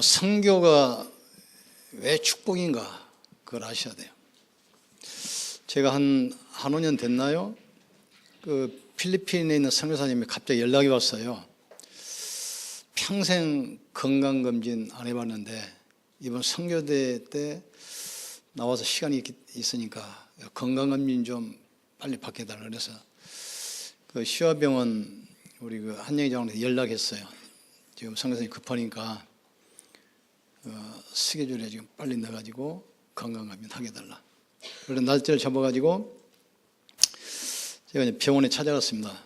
선교가 왜 축복인가 그걸 아셔야 돼요. 제가 한 5년 됐나요? 그 필리핀에 있는 선교사님이 갑자기 연락이 왔어요. 평생 건강검진 안 해봤는데 이번 선교대 때 나와서 시간이 있으니까 건강검진 좀 빨리 받게 해달라 그래서 그 시화병원 우리 그 한영희장한테 연락했어요. 지금 선교사님 급하니까 스케줄에 지금 빨리 넣어가지고 건강검진 하게 해달라. 그래서 날짜를 잡아가지고 제가 이제 병원에 찾아갔습니다.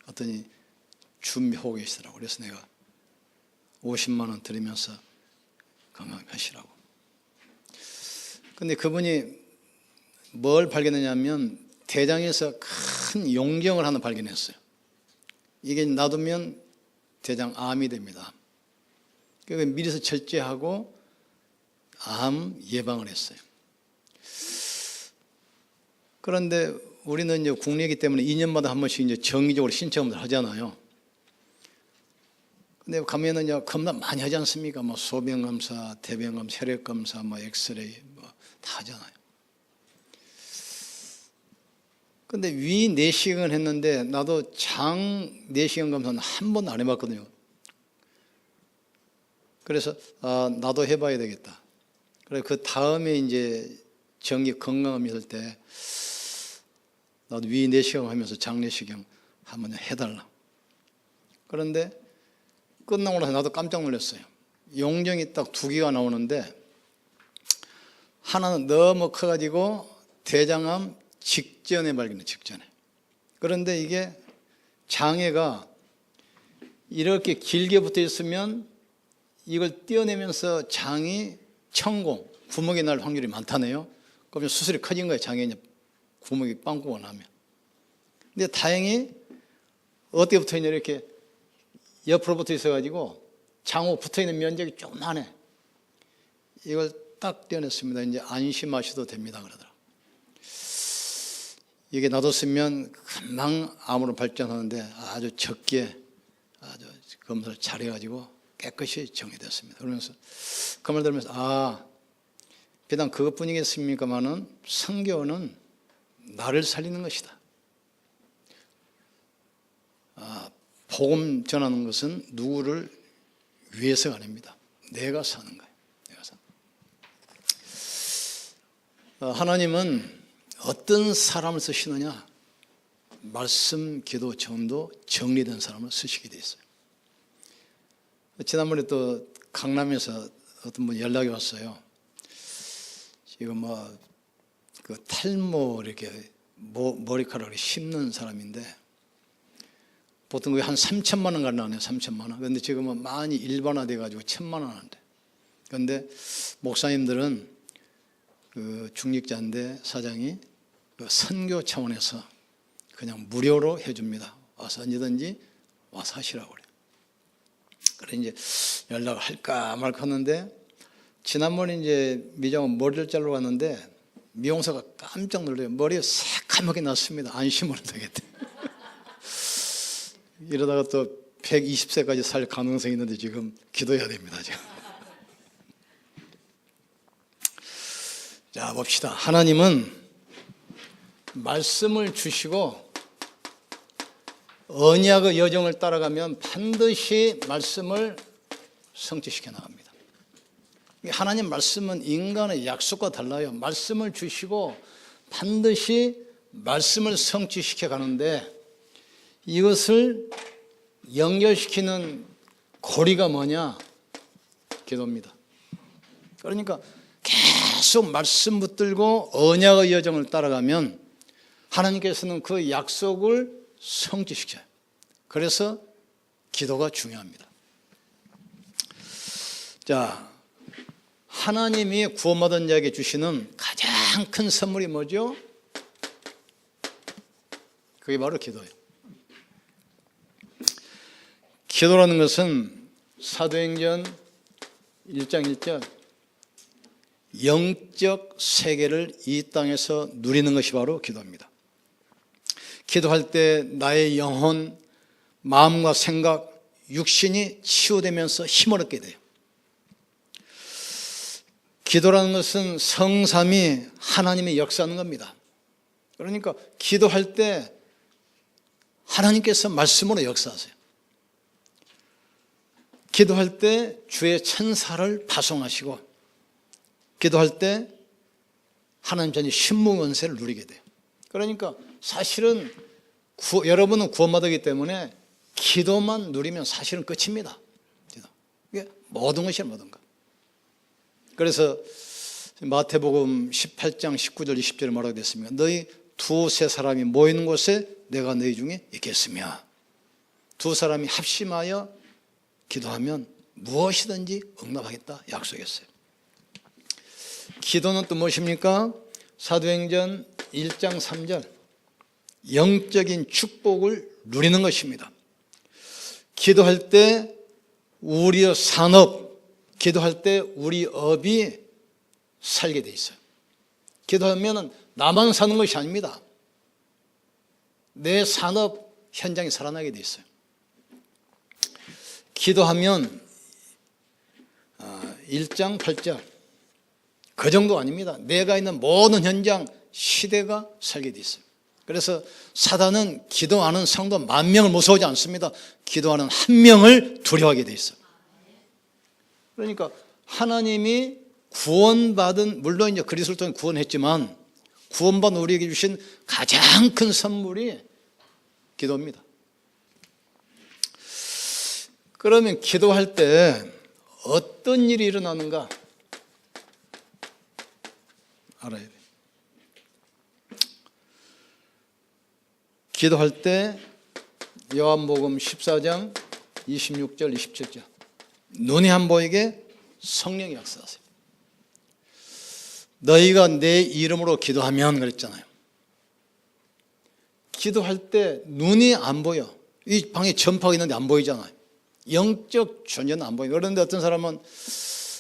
갔더니 준비하고 계시더라고요. 그래서 내가 50만 원 드리면서 건강하시라고. 근데 그분이 뭘 발견했냐면 대장에서 큰 용종을 하나 발견했어요. 이게 놔두면 대장암이 됩니다. 그러니까 미리서 절제하고 암 예방을 했어요. 그런데 우리는 이제 국내이기 때문에 2년마다 한 번씩 이제 정기적으로 신청을 하잖아요. 근데 가면은 이제 검사 많이 하지 않습니까? 뭐 소변 검사, 대변 검사, 혈액 검사, 뭐 엑스레이 뭐 다 하잖아요. 근데 위 내시경을 했는데 나도 장 내시경 검사는 한 번도 안 해봤거든요. 그래서 나도 해봐야 되겠다. 그래서 그 다음에 이제 정기 건강검진 했을 때 나도 위 내시경 하면서 장 내시경 한번 해달라. 그런데 끝나고 나서 나도 깜짝 놀랐어요. 용종이 딱 2개가 나오는데 하나는 너무 커가지고 대장암 직전에 발견해, 직전에. 그런데 이게 장애가 이렇게 길게 붙어 있으면 이걸 떼어내면서 장이 천공, 구멍이 날 확률이 많다네요. 그러면 수술이 커진 거예요, 장애 구멍이 빵꾸가 나면. 근데 다행히 어디에 붙어 있냐, 이렇게 옆으로 붙어 있어가지고 장호 붙어 있는 면적이 조그만해. 이걸 딱 떼어냈습니다. 이제 안심하셔도 됩니다. 그러더라고요. 이게 놔뒀으면 금방 암으로 발전하는데 아주 적게 아주 검사를 잘해가지고 깨끗이 정리됐습니다. 그러면서 그 말 들으면서 비단 그것뿐이겠습니까마는 선교는 나를 살리는 것이다. 복음 전하는 것은 누구를 위해서가 아닙니다. 내가 사는 거예요. 내가 사는 거예요. 하나님은 어떤 사람을 쓰시느냐? 말씀, 기도, 전도, 정리된 사람을 쓰시게 돼 있어요. 지난번에 또 강남에서 어떤 분이 연락이 왔어요. 지금 그 탈모 이렇게 머리카락을 심는 사람인데 보통 그게 한 3천만 원 가나요? 3천만 원. 그런데 지금은 많이 일반화돼 가지고 1,000만 원 하는데. 그런데 목사님들은 그 중직자인데 사장이 그 선교 차원에서 그냥 무료로 해줍니다. 와서 언제든지 와서 하시라고 그래요. 그래 이제 연락을 할까 말까 했는데 지난번에 이제 미장원 머리를 자르러 갔는데 미용사가 깜짝 놀래요. 머리가 새까맣게 났습니다. 안심으로 되겠대. 이러다가 또 120세까지 살 가능성이 있는데 지금 기도해야 됩니다. 지금. 자, 봅시다. 하나님은 말씀을 주시고 언약의 여정을 따라가면 반드시 말씀을 성취시켜 나갑니다. 하나님 말씀은 인간의 약속과 달라요. 말씀을 주시고 반드시 말씀을 성취시켜 가는데 이것을 연결시키는 고리가 뭐냐? 기도입니다. 그러니까 계속 말씀 붙들고 언약의 여정을 따라가면 하나님께서는 그 약속을 성취시켜요. 그래서 기도가 중요합니다. 자, 하나님이 구원받은 자에게 주시는 가장 큰 선물이 뭐죠? 그게 바로 기도예요. 기도라는 것은 사도행전 1장 1절 영적 세계를 이 땅에서 누리는 것이 바로 기도입니다. 기도할 때 나의 영혼, 마음과 생각, 육신이 치유되면서 힘을 얻게 돼요. 기도라는 것은 성삼위 하나님의 역사하는 겁니다. 그러니까 기도할 때 하나님께서 말씀으로 역사하세요. 기도할 때 주의 천사를 파송하시고, 기도할 때 하나님 전에 신무원세를 누리게 돼요. 그러니까 사실은 여러분은 구원받았기 때문에 기도만 누리면 사실은 끝입니다. 이게 모든 것이야, 모든 것. 그래서 마태복음 18장 19절 20절에 뭐라고 됐습니까? 너희 두세 사람이 모이는 곳에 내가 너희 중에 있겠으며, 두 사람이 합심하여 기도하면 무엇이든지 응답하겠다 약속했어요. 기도는 또 무엇입니까? 사도행전 1장 3절 영적인 축복을 누리는 것입니다. 기도할 때 우리의 산업, 기도할 때 우리 업이 살게 돼 있어요. 기도하면 나만 사는 것이 아닙니다. 내 산업 현장이 살아나게 돼 있어요. 기도하면 1장 8절 그 정도 아닙니다. 내가 있는 모든 현장, 시대가 살게 돼 있어요. 그래서 사단은 기도하는 성도 10,000명을 무서워하지 않습니다. 기도하는 한 명을 두려워하게 돼 있어요. 그러니까 하나님이 구원받은, 물론 이제 그리스도를 통해 구원했지만 구원받은 우리에게 주신 가장 큰 선물이 기도입니다. 그러면 기도할 때 어떤 일이 일어나는가 알아야 돼요. 기도할 때 요한복음 14장 26절 27절 눈이 안 보이게 성령이 역사하세요. 너희가 내 이름으로 기도하면 그랬잖아요. 기도할 때 눈이 안 보여. 이 방에 전파가 있는데 안 보이잖아요. 영적 존재는 안 보여요. 그런데 어떤 사람은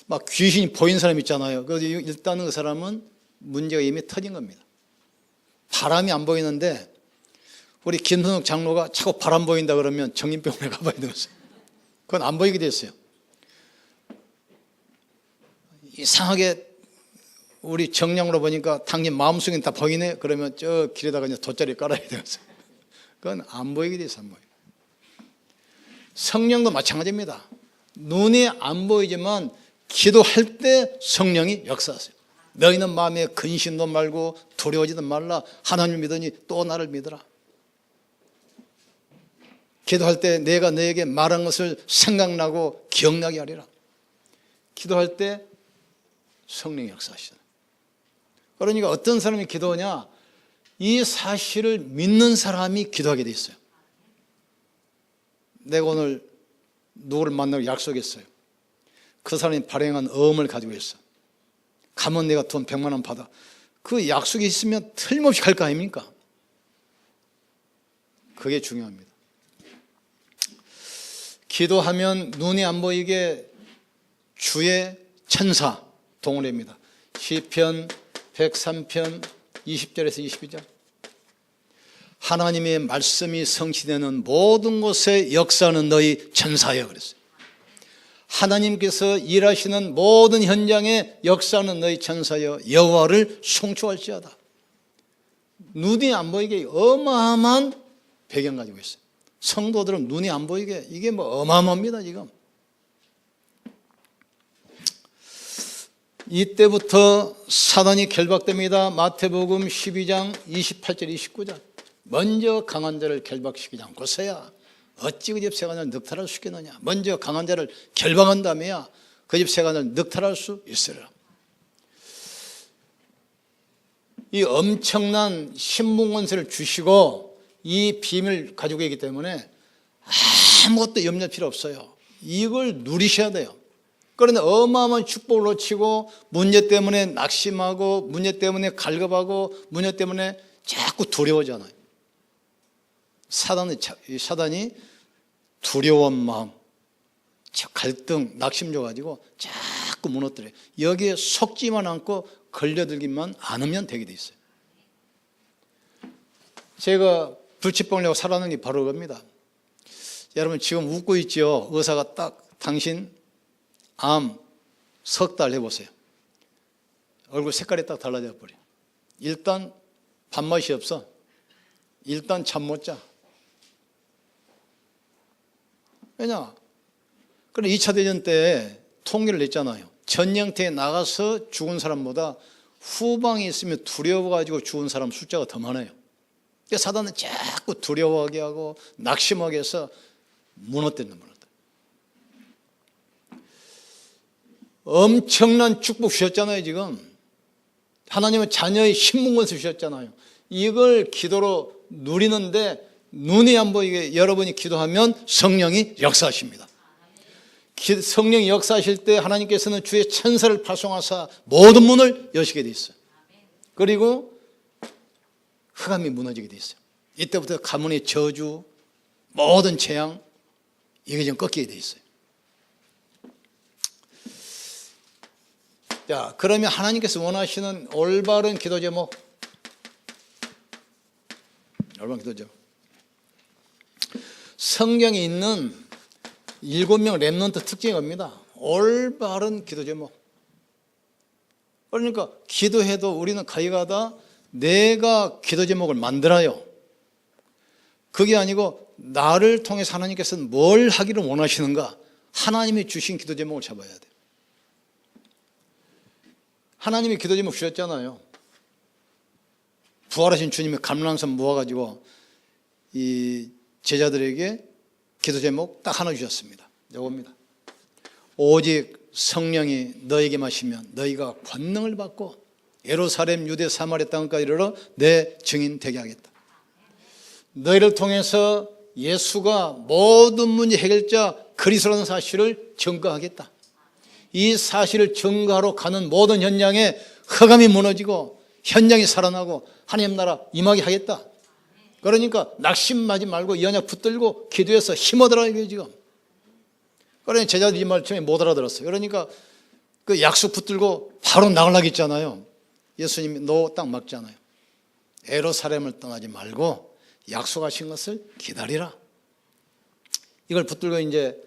막 귀신이 보이는 사람 있잖아요. 그래서 일단은 그 사람은 문제가 이미 터진 겁니다. 바람이 안 보이는데 우리 김선욱 장로가 자꾸 바람 보인다 그러면 정신병원에 가봐야 되겠어요. 그건 안 보이게 됐어요. 이상하게 우리 정량으로 보니까 당신 마음속엔 다 보이네. 그러면 저 길에다가 이제 돗자리 깔아야 되겠어요. 그건 안 보이게 돼서 안 보여요. 성령도 마찬가지입니다. 눈이 안 보이지만 기도할 때 성령이 역사하세요. 너희는 마음에 근심도 말고 두려워지도 말라. 하나님을 믿으니 또 나를 믿으라. 기도할 때 내가 너에게 말한 것을 생각나고 기억나게 하리라. 기도할 때 성령이 역사하시다. 그러니까 어떤 사람이 기도하냐? 이 사실을 믿는 사람이 기도하게 돼 있어요. 내가 오늘 누구를 만나고 약속했어요. 그 사람이 발행한 어음을 가지고 있어. 가면 내가 돈 100만 원 받아. 그 약속이 있으면 틀림없이 갈 거 아닙니까? 그게 중요합니다. 기도하면 눈이 안 보이게 주의 천사 동원합니다. 시편 103편 20절에서 22절 하나님의 말씀이 성취되는 모든 곳에 역사하는 너희 천사여 그랬어요. 하나님께서 일하시는 모든 현장에 역사하는 너희 천사여 여호와를 송축할지어다. 눈이 안 보이게 어마어마한 배경 가지고 있어요. 성도들은 눈이 안 보이게 이게 뭐 어마어마합니다. 지금 이때부터 사단이 결박됩니다. 마태복음 12장 28절 29절 먼저 강한 자를 결박시키지 않고서야 어찌 그 집 세간을 늑탈할 수 있겠느냐. 먼저 강한 자를 결박한 다음에야 그 집 세간을 늑탈할 수 있으리라. 이 엄청난 신문권세를 주시고 이 비밀을 가지고 있기 때문에 아무것도 염려할 필요 없어요. 이걸 누리셔야 돼요. 그런데 어마어마한 축복을 놓치고 문제 때문에 낙심하고 문제 때문에 갈급하고 문제 때문에 자꾸 두려워하잖아요. 사단이 두려운 마음, 갈등, 낙심 줘가지고 자꾸 무너뜨려요. 여기에 속지만 않고 걸려들기만 않으면 되게 돼 있어요. 제가 불치병을 내고 살아난 게 바로 그겁니다. 여러분 지금 웃고 있죠. 의사가 딱 당신 암 석 달 해보세요. 얼굴 색깔이 딱 달라져 버려. 일단 밥맛이 없어. 일단 잠 못 자. 왜냐? 그래 2차 대전 때 통계를 냈잖아요. 전쟁터에 나가서 죽은 사람보다 후방에 있으면 두려워가지고 죽은 사람 숫자가 더 많아요. 그러니까 사단은 자꾸 두려워하게 하고 낙심하게 해서 무너뜨리는 거예요. 엄청난 축복 주셨잖아요. 지금 하나님은 자녀의 신문권세 주셨잖아요. 이걸 기도로 누리는데 눈이 안 보이게 여러분이 기도하면 성령이 역사하십니다. 성령이 역사하실 때 하나님께서는 주의 천사를 발송하사 모든 문을 여시게 돼 있어요. 그리고 흑암이 무너지게 돼 있어요. 이때부터 가문의 저주, 모든 재앙 이게 좀 꺾이게 돼 있어요. 자, 그러면 하나님께서 원하시는 올바른 기도 제목, 올바른 기도 제목. 성경에 있는 7명 렘넌트 특징이 겁니다. 올바른 기도 제목. 그러니까 기도해도 우리는 가이가다 내가 기도 제목을 만들어요. 그게 아니고 나를 통해서 하나님께서는 뭘 하기를 원하시는가? 하나님이 주신 기도 제목을 잡아야 돼요. 하나님이 기도 제목 주셨잖아요. 부활하신 주님이 감람산 모아가지고 이 제자들에게 기도 제목 딱 하나 주셨습니다. 이겁니다. 오직 성령이 너에게 마시면 너희가 권능을 받고 예루살렘, 유대, 사마리아 땅까지 이르러 내 증인 되게 하겠다. 너희를 통해서 예수가 모든 문제 해결자 그리스도라는 사실을 증거하겠다. 이 사실을 증거하러 가는 모든 현장에 흑암이 무너지고 현장이 살아나고 하나님 나라 임하게 하겠다. 그러니까 낙심하지 말고 연약 붙들고 기도해서 힘 얻으라 이거예요 지금. 그러니 제자들이 이 말 처음에 못 알아들었어요. 그러니까 그 약속 붙들고 바로 나가려고 했잖아요. 예수님이 너 딱 막잖아요. 예루살렘을 떠나지 말고 약속하신 것을 기다리라. 이걸 붙들고 이제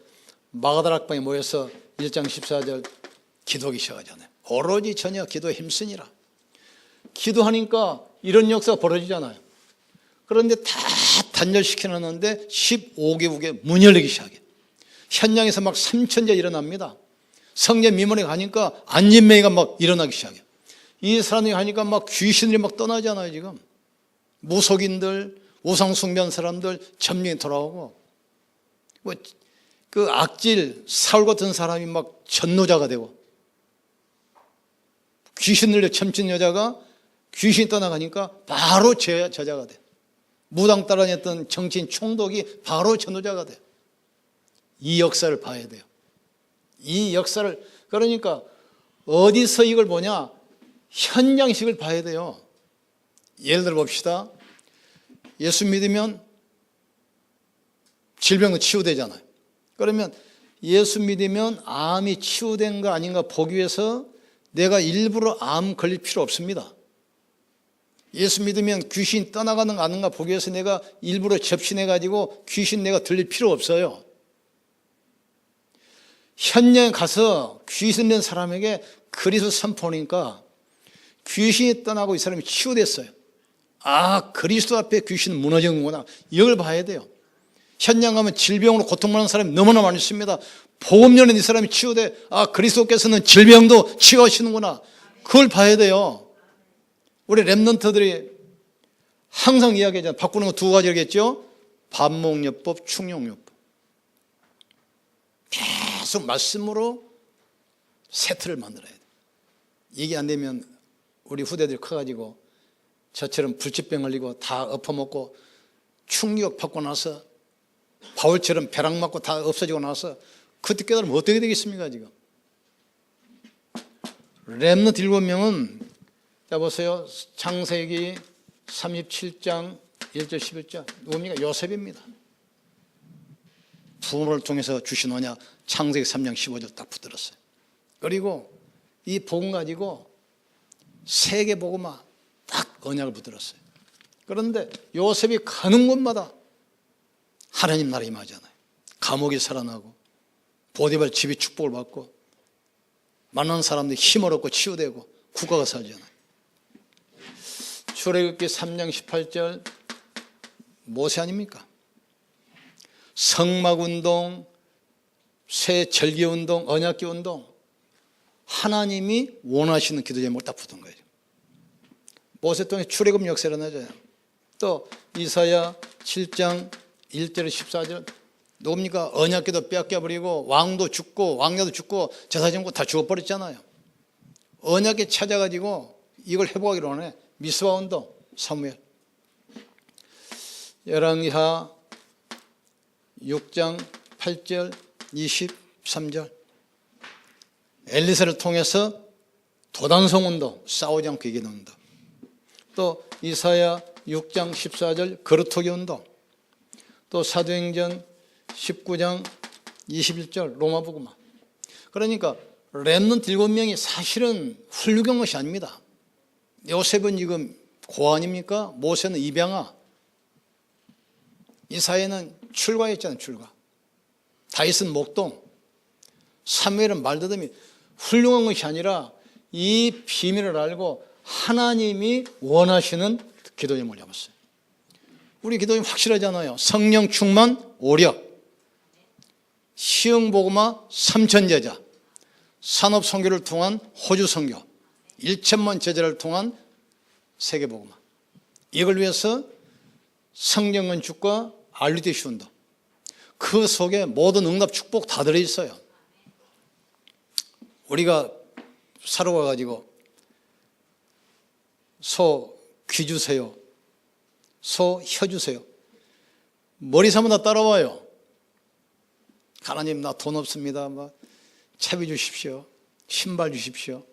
마가다락방에 모여서 1장 14절 기도하기 시작하잖아요. 오로지 전혀 기도에 힘쓰니라. 기도하니까 이런 역사가 벌어지잖아요. 그런데 다 단절시켜놨는데 15개국에 문 열리기 시작해. 현장에서 막 3천자 일어납니다. 성전 미문에 가니까 안진매가 막 일어나기 시작해. 이 사람이 가니까 막 귀신들이 막 떠나잖아요 지금. 무속인들, 우상숭배한 사람들 점령이 돌아오고 뭐 그 악질 사울 같은 사람이 막 전노자가 되고 귀신 들려 점친 여자가 귀신이 떠나가니까 바로 저자가 돼. 무당 따라다녔던 정치인 총독이 바로 전노자가 돼. 이 역사를 봐야 돼요. 이 역사를 그러니까 어디서 이걸 보냐? 현장식을 봐야 돼요. 예를 들어 봅시다. 예수 믿으면 질병도 치유되잖아요. 그러면 예수 믿으면 암이 치유된가 아닌가 보기 위해서 내가 일부러 암 걸릴 필요 없습니다. 예수 믿으면 귀신 떠나가는가 아닌가 보기 위해서 내가 일부러 접신해가지고 귀신 내가 들릴 필요 없어요. 현장에 가서 귀신 된 사람에게 그리스도 선포하니까 귀신이 떠나고 이 사람이 치유됐어요. 아, 그리스도 앞에 귀신은 무너지는구나. 이걸 봐야 돼요. 현장 가면 질병으로 고통받는 사람이 너무나 많이 있습니다. 복음 열린 이 사람이 치유돼. 아, 그리스도께서는 질병도 치유하시는구나. 그걸 봐야 돼요. 우리 렘넌트들이 항상 이야기하잖아요. 바꾸는 거 두 가지겠죠. 반목요법, 충용요법. 계속 말씀으로 세트를 만들어야 돼요. 이게 안 되면 우리 후대들이 커가지고 저처럼 불치병 걸리고 다 엎어먹고 충격 받고 나서 바울처럼 벼락 맞고 다 없어지고 나서 그때 깨달으면 어떻게 되겠습니까 지금. 렘넌트 7명은 자 보세요. 창세기 37장 1절 11절 누굽니까? 요셉입니다. 부모를 통해서 주신 언약 창세기 3장 15절 딱 붙들었어요. 그리고 이 복음 가지고 세계 복음화 딱 언약을 붙들었어요. 그런데 요셉이 가는 곳마다 하나님 나라 임하잖아요. 감옥이 살아나고 보디발 집이 축복을 받고 만난 사람들이 힘을 얻고 치유되고 국가가 살잖아요. 출애굽기 3장 18절 모세 아닙니까? 성막운동, 새 절기운동, 언약궤운동, 하나님이 원하시는 기도 제목을 딱 붙은 거예요. 모세 통해 출애굽 역사를 내줘요. 또 이사야 7장 1절 14절 뭡니까? 언약궤도 빼앗겨버리고 왕도 죽고 왕녀도 죽고 제사장도 다 죽어버렸잖아요. 언약궤 찾아가지고 이걸 회복하기로 하네. 미스바 운동, 사무엘. 열왕기하 6장 8절 23절 엘리사를 통해서 도단성 운동, 싸우지 않고 이기는 운동. 또 이사야 6장 14절 거루터기 운동. 또 사도행전 19장 21절 로마복음. 그러니까 렘넌트 7명이 사실은 훌륭한 것이 아닙니다. 요셉은 지금 고아닙니까? 모세는 입양아. 이사야는 출가했잖아요. 출가. 다윗은 목동. 사무엘은 말더듬이. 훌륭한 것이 아니라 이 비밀을 알고 하나님이 원하시는 기도 제목을 잡았어요. 우리 기도는 확실하잖아요. 성령 충만 오력, 시흥복음화 3,000제자, 산업선교를 통한 호주선교, 1천만 제자를 통한 세계복음화. 이걸 위해서 성경건축과 RUTC 운동. 그 속에 모든 응답 축복 다 들어있어요. 우리가 사러 가가지고 소 귀 주세요, 소 혀 주세요. 머리 삼아 다 따라와요. 하나님 나 돈 없습니다. 막 차비 주십시오. 신발 주십시오.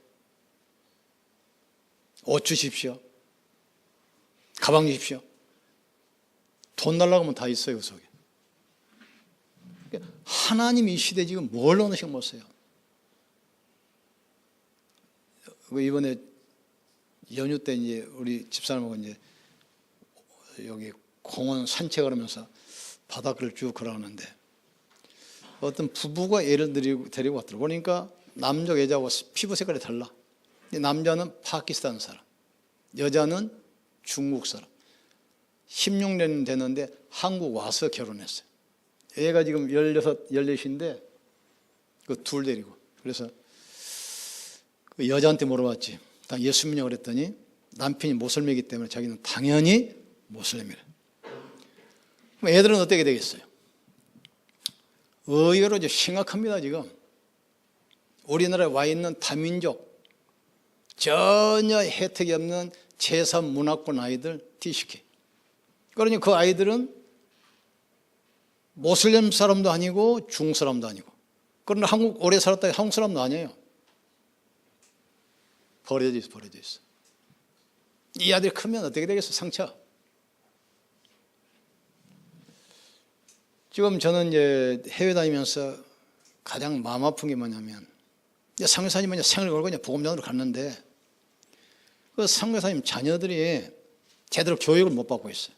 옷 주십시오. 가방 주십시오. 돈 달라고 하면 다 있어요. 그 속에. 하나님이 이 시대에 지금 뭘 원하시는 못 써요. 이번에 연휴 때 이제 우리 집사람하고 이제 여기 공원 산책을 하면서 바닷가를 쭉 걸어가는데 어떤 부부가 애를 데리고 왔더라고요. 보니까 남자 여자하고 피부 색깔이 달라. 남자는 파키스탄 사람, 여자는 중국 사람. 16년 됐는데 한국 와서 결혼했어요. 애가 지금 16, 14인데 그 둘 데리고. 그래서 그 여자한테 물어봤지. 다 예수 믿냐고 그랬더니 남편이 모슬렘이기 때문에 자기는 당연히 모슬렘이래. 그럼 애들은 어떻게 되겠어요? 의외로 이제 심각합니다. 지금 우리나라에 와 있는 다민족 전혀 혜택이 없는 제3문화권 아이들 TCK. 그러니 그 아이들은 모슬렘 사람도 아니고 중국 사람도 아니고, 그러나 한국 오래 살았다 한국 사람도 아니에요. 버려져 있어. 이 아들이 크면 어떻게 되겠어? 상처. 지금 저는 이제 해외 다니면서 가장 마음 아픈 게 뭐냐면, 상교사님은 생을 걸고 복음전으로 갔는데 그 상교사님 자녀들이 제대로 교육을 못 받고 있어요.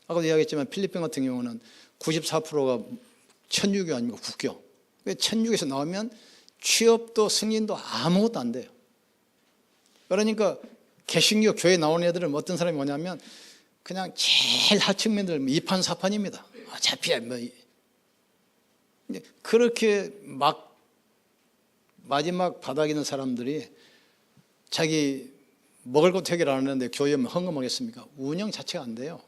아까도 이야기했지만 필리핀 같은 경우는 94%가 천주교 아니고 국교. 천주교에서 나오면 취업도 승진도 아무것도 안 돼요. 그러니까 개신교 교회 나오는 애들은 어떤 사람이 뭐냐면 그냥 제일 하층민들 2판 4판입니다. 어차피 뭐 그렇게 막 마지막 바닥에 있는 사람들이 자기 먹을 것 해결 안 하는데 교회 오면 헌금하겠습니까? 운영 자체가 안 돼요.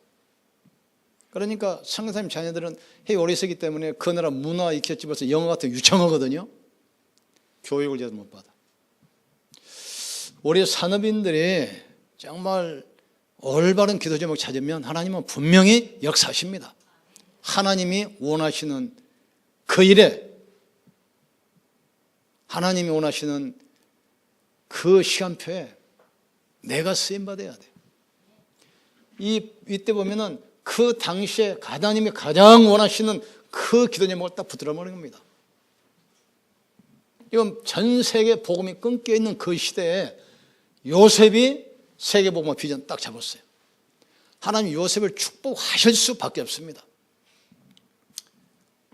그러니까 상교사님 자녀들은 해외 오래 있었기 때문에 그 나라 문화 익혔지면서 영어 같은 거 유창하거든요. 교육을 제대로 못 받아. 우리 산업인들이 정말 올바른 기도 제목 찾으면 하나님은 분명히 역사하십니다. 하나님이 원하시는 그 일에, 하나님이 원하시는 그 시간표에 내가 쓰임받아야 돼. 이때 보면은 그 당시에 하나님이 가장 원하시는 그 기도 제목을 딱 붙들어 버리는 겁니다. 이건 전 세계 복음이 끊겨 있는 그 시대에 요셉이 세계 복음화 비전 딱 잡았어요. 하나님 요셉을 축복하실 수밖에 없습니다.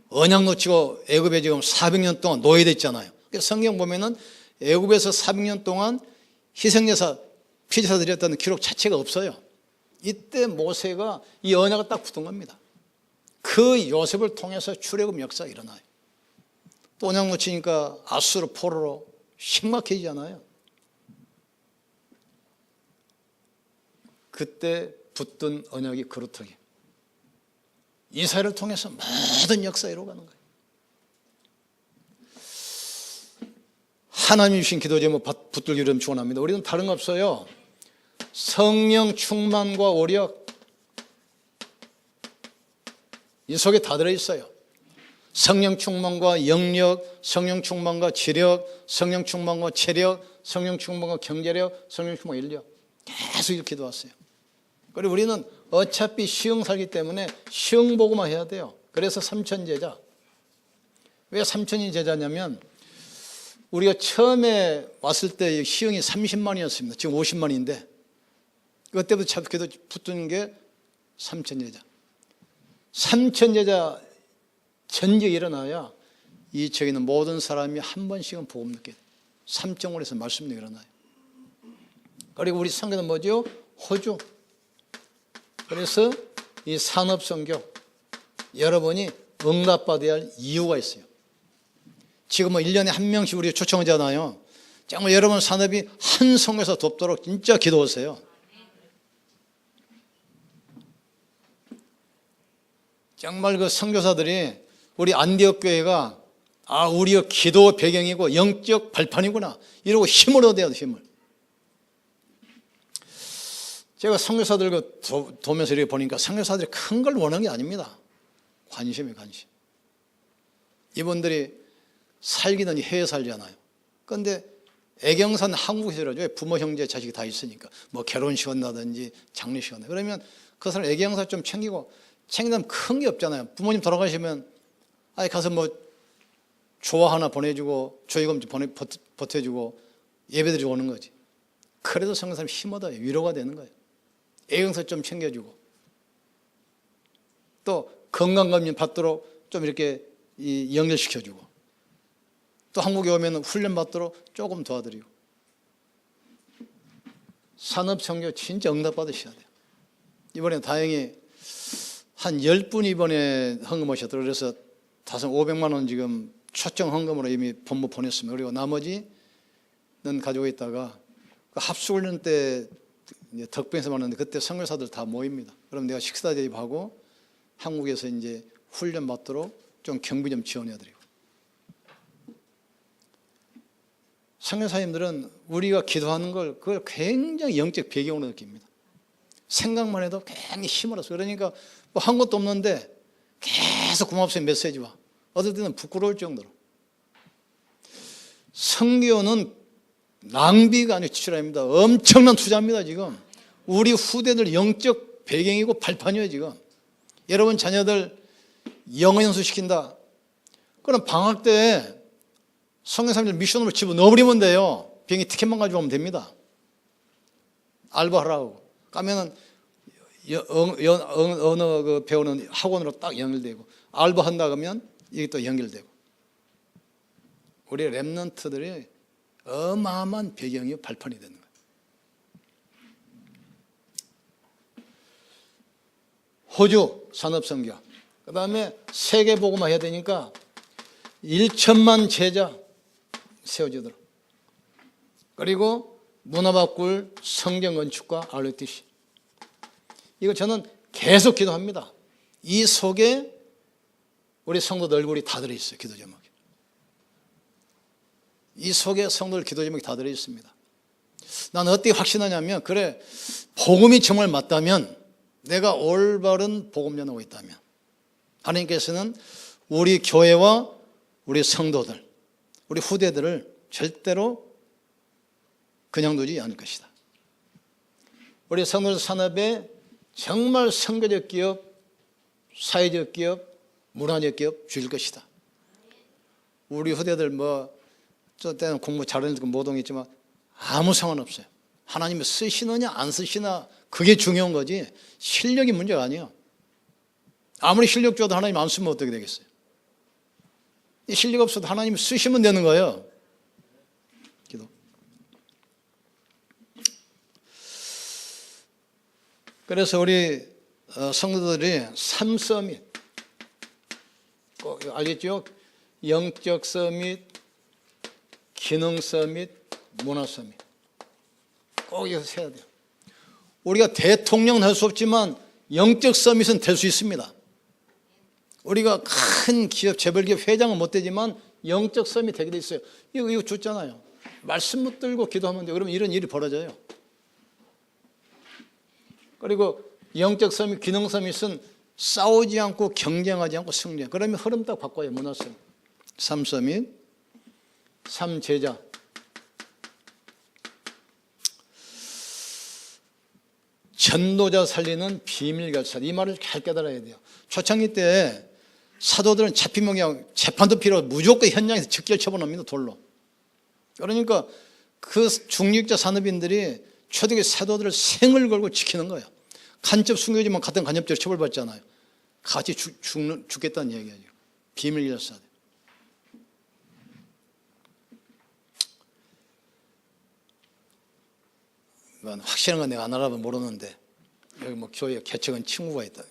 언약 놓치고 애굽에 지금 400년 동안 노예됐잖아요. 성경 보면은 애굽에서 400년 동안 희생제사, 피제사 드렸다는 기록 자체가 없어요. 이때 모세가 이 언약을 딱 붙은 겁니다. 그 요셉을 통해서 출애굽 역사가 일어나요. 또 언약 놓치니까 아수르 포로로 심각해지잖아요. 그때 붙든 언약이 그루터기. 이스라엘을 통해서 모든 역사가 이루어가는 거예요. 하나님이 주신 기도 제목 붙들기를 축원합니다. 우리는 다른 거 없어요. 성령 충만과 오력, 이 속에 다 들어있어요. 성령 충만과 영력, 성령 충만과 지력, 성령 충만과 체력, 성령 충만과 경제력, 성령 충만과 인력, 계속 이렇게 기도했어요. 그리고 우리는 어차피 시흥 살기 때문에 시흥 보고만 해야 돼요. 그래서 삼천제자. 왜 삼천이 제자냐면 우리가 처음에 왔을 때 시흥이 30만이었습니다. 지금 50만인데 그때부터 기도 붙는 게 삼천제자. 삼천제자 전쟁이 일어나야 이 지역에 있는 모든 사람이 한 번씩은 복음 듣게 돼요. 삼정원에서 말씀이 일어나요. 그리고 우리 성교는 뭐죠? 호주. 그래서 이 산업선교 여러분이 응답받아야 할 이유가 있어요. 지금 뭐 1년에 한 명씩 우리 초청하잖아요. 정말 여러분 산업이 한 성에서 돕도록 진짜 기도하세요. 정말 그 선교사들이 우리 안디옥 교회가 우리의 기도 배경이고 영적 발판이구나 이러고 힘을 얻어야 돼요. 힘을. 제가 선교사들 도면서 이렇게 보니까 선교사들이 큰 걸 원하는 게 아닙니다. 관심이 관심. 이분들이 살기는 해외 살잖아요. 그런데 애경산 한국에서 살아요. 부모 형제 자식이 다 있으니까 뭐 결혼식 한다든지 장례식 한다. 그러면 그 사람 애경사 좀 챙기면 큰 게 없잖아요. 부모님 돌아가시면 가서 뭐 조화 하나 보내주고 조의금 보태주고 예배드리고 오는 거지. 그래도 성교사님 힘 얻어요. 위로가 되는 거예요. 애경사 좀 챙겨주고 또 건강검진 받도록 좀 이렇게 연결시켜주고 또 한국에 오면 훈련 받도록 조금 도와드리고 산업선교 진짜 응답받으셔야 돼요. 이번에 다행히 한 10분 이번에 헌금하셨더라고요. 그래서 500만 원 지금 초청 헌금으로 이미 본부 보냈습니다. 그리고 나머지는 가지고 있다가 합수훈련 때 덕변에서 만났는데 그때 선교사들 다 모입니다. 그럼 내가 식사 대접하고 한국에서 이제 훈련 받도록 좀 경비 좀 지원해드리고. 선교사님들은 우리가 기도하는 걸 그걸 굉장히 영적 배경으로 느낍니다. 생각만 해도 굉장히 힘을 얻어요. 그러니까 뭐 한 것도 없는데 계속 고맙습니다 메시지와 어떨 때는 부끄러울 정도로. 선교는 낭비가 아니고 지출입니다. 엄청난 투자입니다. 지금 우리 후대들 영적 배경이고 발판이에요. 지금 여러분 자녀들 영어 연수 시킨다. 그럼 방학 때 선교사님들 미션으로 집어넣어버리면 돼요. 비행기 티켓만 가지고 오면 됩니다. 알바하라고 가면은 언어 그 배우는 학원으로 딱 연결되고 알바한다 그러면 이게 또 연결되고. 우리 렘넌트들이 어마어마한 배경이 발판이 되는 거예요. 호주 산업선교, 그 다음에 세계복음화 해야 되니까 1천만 제자 세워지도록. 그리고 문화바꿀 성경건축과 RUTC. 이거 저는 계속 기도합니다. 이 속에 우리 성도들 얼굴이 다 들어있어요. 기도 제목이. 이 속에 성도들 기도 제목이 다 들어있습니다. 나는 어떻게 확신하냐면 그래 복음이 정말 맞다면 내가 올바른 복음 전하고 있다면 하나님께서는 우리 교회와 우리 성도들 우리 후대들을 절대로 그냥 두지 않을 것이다. 우리 성도들 산업에 정말 선교적 기업, 사회적 기업, 문화적 기업 주실 것이다. 우리 후대들 저 때는 공부 잘하는 애들 못 오겠지만 아무 상관없어요. 하나님이 쓰시느냐 안 쓰시나 그게 중요한 거지 실력이 문제가 아니에요. 아무리 실력 줘도 하나님 안 쓰면 어떻게 되겠어요? 실력 없어도 하나님이 쓰시면 되는 거예요. 기도. 그래서 우리 성도들이 3서밋 꼭 알겠죠? 영적 서밋, 기능 서밋, 문화 서밋 꼭 이거 세야 돼요. 우리가 대통령은 할 수 없지만 영적 서밋은 될 수 있습니다. 우리가 큰 기업, 재벌기업 회장은 못 되지만 영적 서밋 되게 돼 있어요. 이거 줬잖아요. 말씀 붙들고 기도하면 돼요. 그러면 이런 일이 벌어져요. 그리고 영적 서밋, 기능 서밋은 싸우지 않고 경쟁하지 않고 승리해. 그러면 흐름 딱 바꿔요. 문화 서밋. 3서밋, 3제자. 전도자 살리는 비밀 결산. 이 말을 잘 깨달아야 돼요. 초창기 때 사도들은 잡히면 그냥 재판도 필요 없고 무조건 현장에서 즉결 처분합니다. 돌로. 그러니까 그 중직자 산업인들이 초대교회 사도들을 생을 걸고 지키는 거예요. 간첩 순교지만 같은 간첩죄로 처벌받잖아요. 같이 죽겠다는 얘기예요. 비밀 결사. 확실한 건 내가 안 알아봐 모르는데 여기 뭐 교회 개척한 친구가 있다.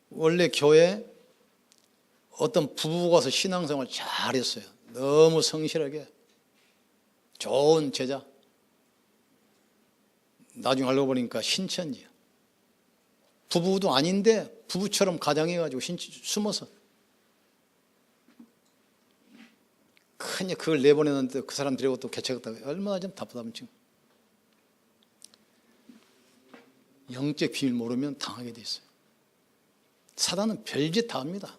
원래 교회 어떤 부부가 와서 신앙생활 잘했어요. 너무 성실하게 좋은 제자. 나중에 알고 보니까 신천지야. 부부도 아닌데 부부처럼 가장해가지고 숨어서 그냥 그걸 내보내는데 그 사람 데리고 또 개척했다고. 얼마나 좀 답답한 친구. 영적 비밀 모르면 당하게 돼 있어요. 사단은 별짓 다 합니다.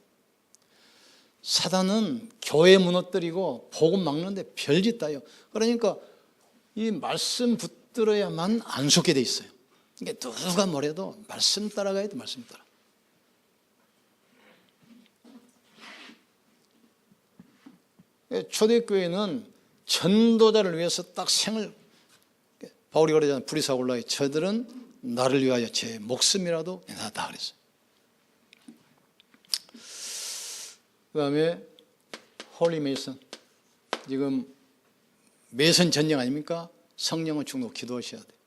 사단은 교회 무너뜨리고 복음 막는데 별짓 다요. 그러니까 이 말씀 붙들어야만 안 속게 돼 있어요. 그러니까 누가 뭐래도 말씀 따라가야 돼. 말씀 따라. 초대교회는 전도자를 위해서 딱 생을, 바울이 그러잖아요. 브리사골라에 저들은 나를 위하여 제 목숨이라도 내놨다 그랬어요. 그 다음에 홀리 메이슨. 지금 메이슨 전쟁 아닙니까? 성령을 중독 기도하셔야 돼요.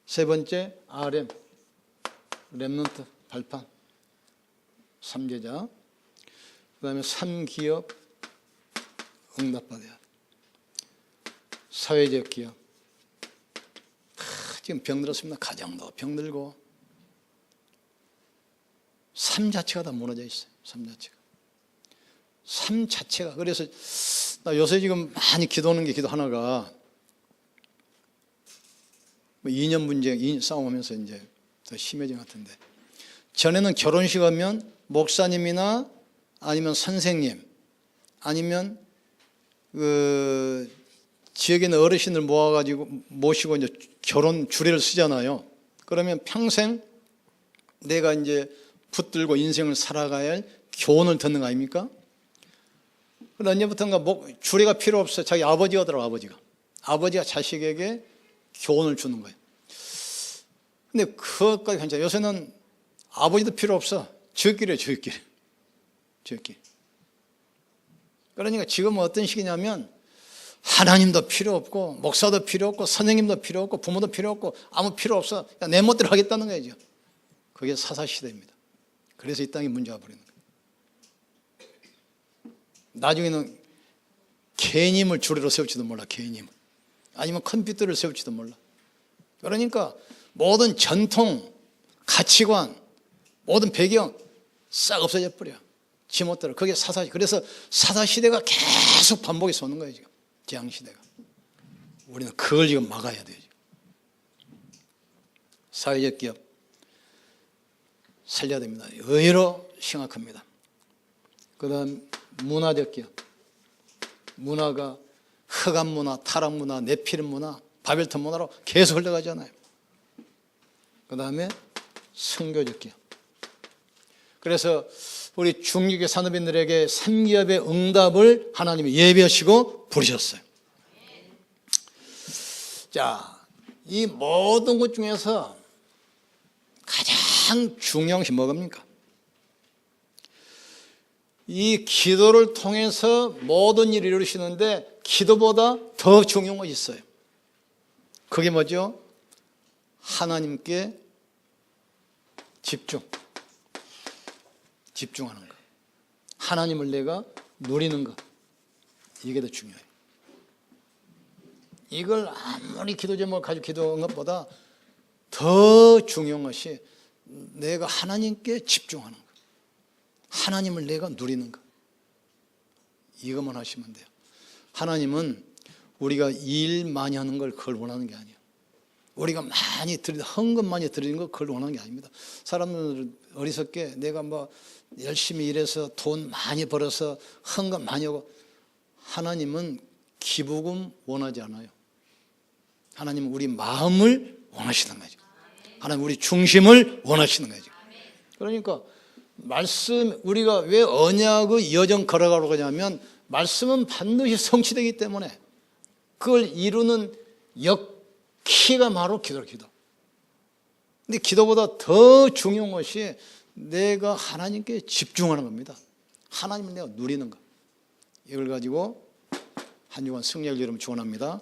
세 번째 RM, 렘넌트 발판, 3제자. 그 다음에 3기업 응답받아야 돼. 사회적 기업. 지금 병들었습니다. 가정도 병들고 삶 자체가 다 무너져 있어요. 삶 자체가. 그래서 나 요새 지금 많이 기도하는 게 기도 하나가 2년 문제 싸움하면서 이제 더 심해진 것 같은데, 전에는 결혼식 하면 목사님이나 아니면 선생님 아니면 그 지역에 있는 어르신들 모시고 이제 결혼 주례를 쓰잖아요. 그러면 평생 내가 이제 붙들고 인생을 살아가야 할 교훈을 듣는 거 아닙니까? 그런데 언제부턴가 주례가 필요 없어요. 자기 아버지가 하더라고. 아버지가 자식에게 교훈을 주는 거예요. 근데 그것까지 괜찮아요. 요새는 아버지도 필요 없어. 저끼리예요. 저끼리. 그러니까 지금은 어떤 시기냐면 하나님도 필요 없고 목사도 필요 없고 선생님도 필요 없고 부모도 필요 없고 아무 필요 없어. 그냥 내 멋대로 하겠다는 거죠. 그게 사사시대입니다. 그래서 이 땅이 문제가 버리는 거예요. 나중에는 개인임을 주례로 세울지도 몰라. 개인임을. 아니면 컴퓨터를 세울지도 몰라. 그러니까 모든 전통, 가치관, 모든 배경 싹 없어져 버려. 지멋대로. 그게 사사시. 그래서 사사시대가 계속 반복해서 오는 거예요. 지금 재앙시대가. 우리는 그걸 지금 막아야 돼요. 사회적 기업 살려야 됩니다. 의외로 심각합니다. 그 다음 문화적 기업. 문화가 흑암 문화, 타락 문화, 네피림 문화, 바벨탑 문화로 계속 흘러가잖아요. 그 다음에 선교적 기업. 그래서 우리 중직의 산업인들에게 3기업의 응답을 하나님이 예비하시고 부르셨어요. 자, 이 모든 것 중에서 가장 중요한 것이 뭐입니까? 이 기도를 통해서 모든 일을 이루시는데 기도보다 더 중요한 것이 있어요. 그게 뭐죠? 하나님께 집중하는 것. 하나님을 내가 누리는 것. 이게 더 중요해요. 이걸 아무리 기도 제목을 가지고 기도한 것보다 더 중요한 것이 내가 하나님께 집중하는 것. 하나님을 내가 누리는 것. 이것만 하시면 돼요. 하나님은 우리가 일 많이 하는 걸 그걸 원하는 게 아니에요. 우리가 많이 헌금 많이 드리는 거 그걸 원하는 게 아닙니다. 사람들은 어리석게 내가 뭐 열심히 일해서 돈 많이 벌어서 헌금 많이 하고, 하나님은 기부금 원하지 않아요. 하나님은 우리 마음을 원하시는 거죠. 하나님 우리 중심을 원하시는 거죠. 그러니까 말씀, 우리가 왜 언약의 여정 걸어가려고 하냐면 말씀은 반드시 성취되기 때문에 그걸 이루는 키가 바로 기도로 기도. 근데 기도보다 더 중요한 것이 내가 하나님께 집중하는 겁니다. 하나님을 내가 누리는 것. 이걸 가지고 한 주간 승리를 여러분 축원합니다.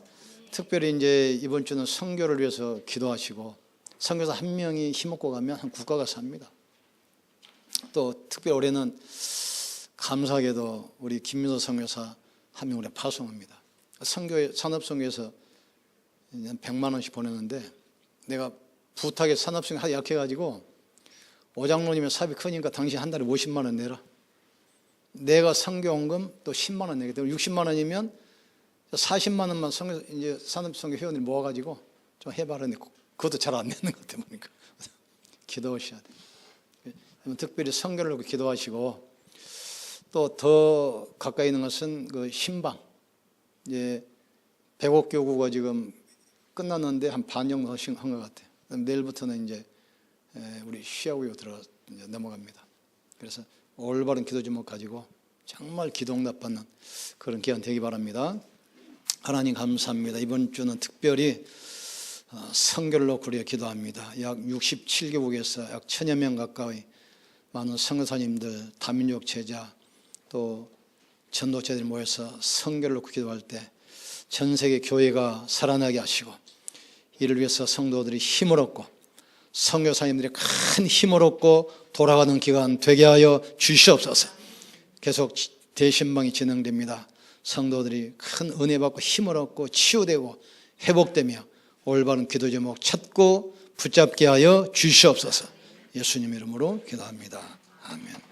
특별히 이제 이번 주는 선교를 위해서 기도하시고, 선교사 한 명이 힘없고 가면 한 국가가 삽니다. 또 특별히 올해는 감사하게도 우리 김민호 선교사 한 명 우리 파송합니다. 산업선교에서 100만 원씩 보냈는데, 내가 부탁에 산업선교 약해가지고 오장로님의 삽이 크니까 당신 한 달에 50만 원 내라. 내가 선교원금 또 10만 원 내기 때문에 60만 원이면 40만 원만 이제 산업선교 회원들이 모아가지고 좀 해봐라. 그것도 잘 안 내는 것 같아 보니까. 기도하셔야 돼. 특별히 선교를 놓고 기도하시고, 또 더 가까이 있는 것은 그 신방. 이제 백옥교구가 지금 끝났는데 한 반 정도 한 것 같아요. 내일부터는 이제 우리 시아구교 넘어갑니다. 그래서 올바른 기도 제목 가지고 정말 기도 응답받는 그런 기간 되기 바랍니다. 하나님 감사합니다. 이번 주는 특별히 선교를 놓고 우리가 기도합니다. 약 67개국에서 약 1000여 명 가까이 많은 선교사님들, 다민족 제자, 또 전도자들이 모여서 선교를 놓고 기도할 때 전 세계 교회가 살아나게 하시고, 이를 위해서 성도들이 힘을 얻고 선교사님들이 큰 힘을 얻고 돌아가는 기간 되게 하여 주시옵소서. 계속 대신방이 진행됩니다. 성도들이 큰 은혜 받고 힘을 얻고 치유되고 회복되며 올바른 기도 제목 찾고 붙잡게 하여 주시옵소서. 예수님 이름으로 기도합니다. 아멘.